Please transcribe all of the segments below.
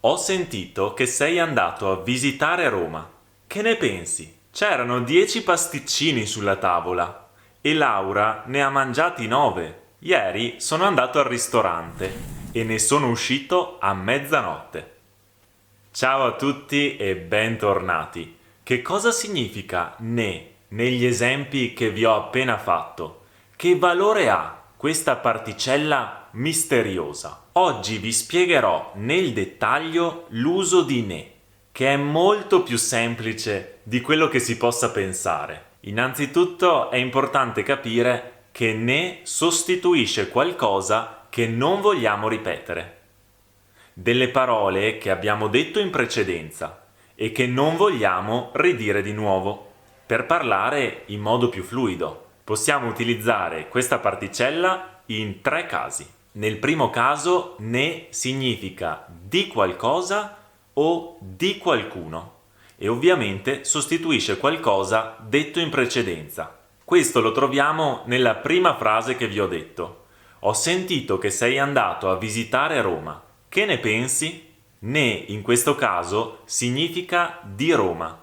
Ho sentito che sei andato a visitare Roma. Che ne pensi? C'erano 10 pasticcini sulla tavola e Laura ne ha mangiati 9. Ieri sono andato al ristorante e ne sono uscito a mezzanotte. Ciao a tutti e bentornati. Che cosa significa ne negli esempi che vi ho appena fatto? Che valore ha questa particella misteriosa? Oggi vi spiegherò nel dettaglio l'uso di ne, che è molto più semplice di quello che si possa pensare. Innanzitutto è importante capire che ne sostituisce qualcosa che non vogliamo ripetere. Delle parole che abbiamo detto in precedenza e che non vogliamo ridire di nuovo. Per parlare in modo più fluido, possiamo utilizzare questa particella in 3 casi. Nel primo caso, ne significa di qualcosa o di qualcuno e ovviamente sostituisce qualcosa detto in precedenza. Questo lo troviamo nella prima frase che vi ho detto. Ho sentito che sei andato a visitare Roma. Che ne pensi? Ne in questo caso significa di Roma.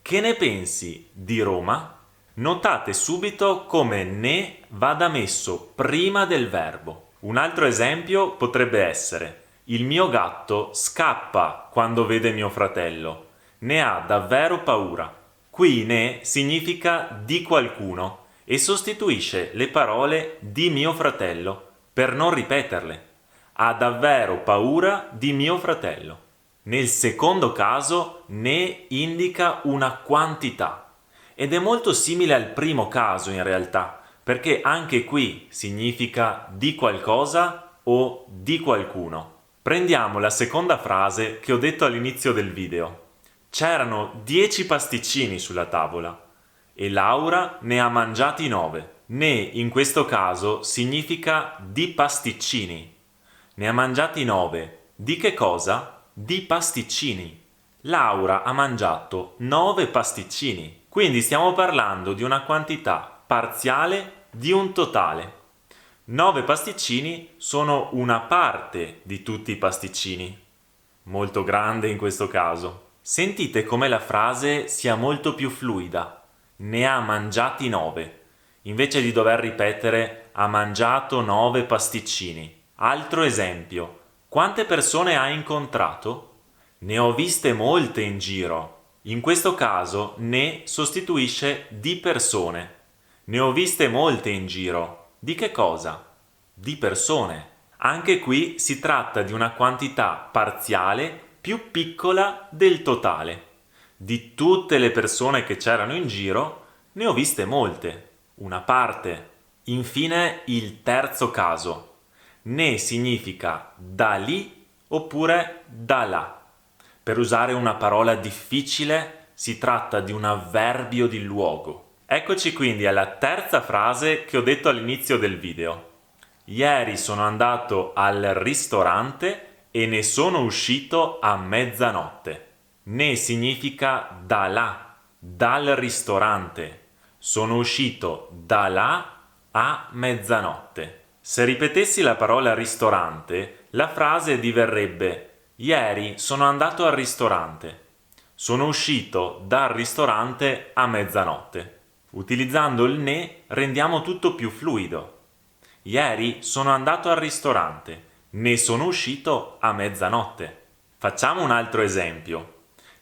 Che ne pensi di Roma? Notate subito come ne vada messo prima del verbo. Un altro esempio potrebbe essere: il mio gatto scappa quando vede mio fratello. Ne ha davvero paura. Qui ne significa di qualcuno e sostituisce le parole di mio fratello per non ripeterle. Ha davvero paura di mio fratello. Nel secondo caso ne indica una quantità ed è molto simile al primo caso in realtà, perché anche qui significa di qualcosa o di qualcuno. Prendiamo la seconda frase che ho detto all'inizio del video. C'erano 10 pasticcini sulla tavola e Laura ne ha mangiati 9. Ne in questo caso significa di pasticcini. Ne ha mangiati 9. Di che cosa? Di pasticcini. Laura ha mangiato 9 pasticcini. Quindi stiamo parlando di una quantità parziale di un totale. 9 pasticcini sono una parte di tutti i pasticcini. Molto grande in questo caso. Sentite come la frase sia molto più fluida. Ne ha mangiati 9. Invece di dover ripetere ha mangiato 9 pasticcini. Altro esempio. Quante persone hai incontrato? Ne ho viste molte in giro. In questo caso ne sostituisce di persone. Ne ho viste molte in giro. Di che cosa? Di persone. Anche qui si tratta di una quantità parziale più piccola del totale. Di tutte le persone che c'erano in giro, ne ho viste molte. Una parte. Infine il terzo caso. Ne significa da lì oppure da là. Per usare una parola difficile si tratta di un avverbio di luogo. Eccoci quindi alla terza frase che ho detto all'inizio del video. Ieri sono andato al ristorante e ne sono uscito a mezzanotte. Ne significa da là, dal ristorante. Sono uscito da là a mezzanotte. Se ripetessi la parola ristorante, la frase diverrebbe: ieri sono andato al ristorante. Sono uscito dal ristorante a mezzanotte. Utilizzando il ne rendiamo tutto più fluido. Ieri sono andato al ristorante. Ne sono uscito a mezzanotte. Facciamo un altro esempio.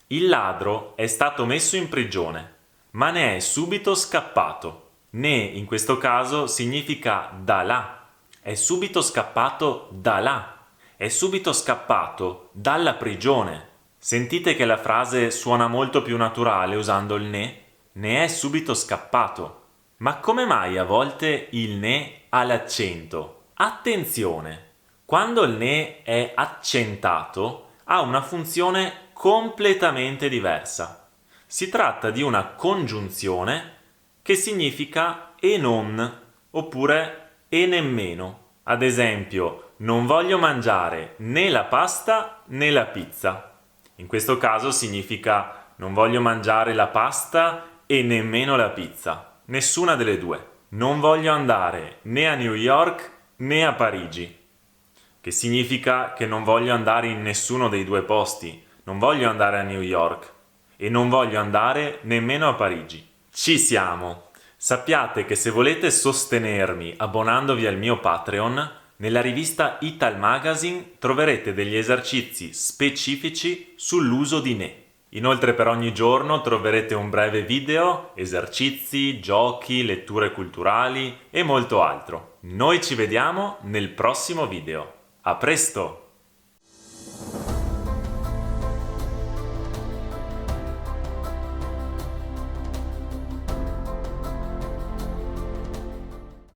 Il ladro è stato messo in prigione, ma ne è subito scappato. Ne in questo caso significa da là. È subito scappato da là. È subito scappato dalla prigione. Sentite che la frase suona molto più naturale usando il ne? Ne è subito scappato. Ma come mai a volte il ne ha l'accento? Attenzione! Quando il ne è accentato ha una funzione completamente diversa. Si tratta di una congiunzione che significa e non oppure e nemmeno. Ad esempio, non voglio mangiare né la pasta né la pizza. In questo caso significa non voglio mangiare la pasta e nemmeno la pizza. Nessuna delle due. Non voglio andare né a New York né a Parigi. che significa che non voglio andare in nessuno dei due posti, non voglio andare a New York e non voglio andare nemmeno a Parigi. Ci siamo! Sappiate che se volete sostenermi abbonandovi al mio Patreon, nella rivista Ital Magazine troverete degli esercizi specifici sull'uso di ne. Inoltre per ogni giorno troverete un breve video, esercizi, giochi, letture culturali e molto altro. Noi ci vediamo nel prossimo video. A presto!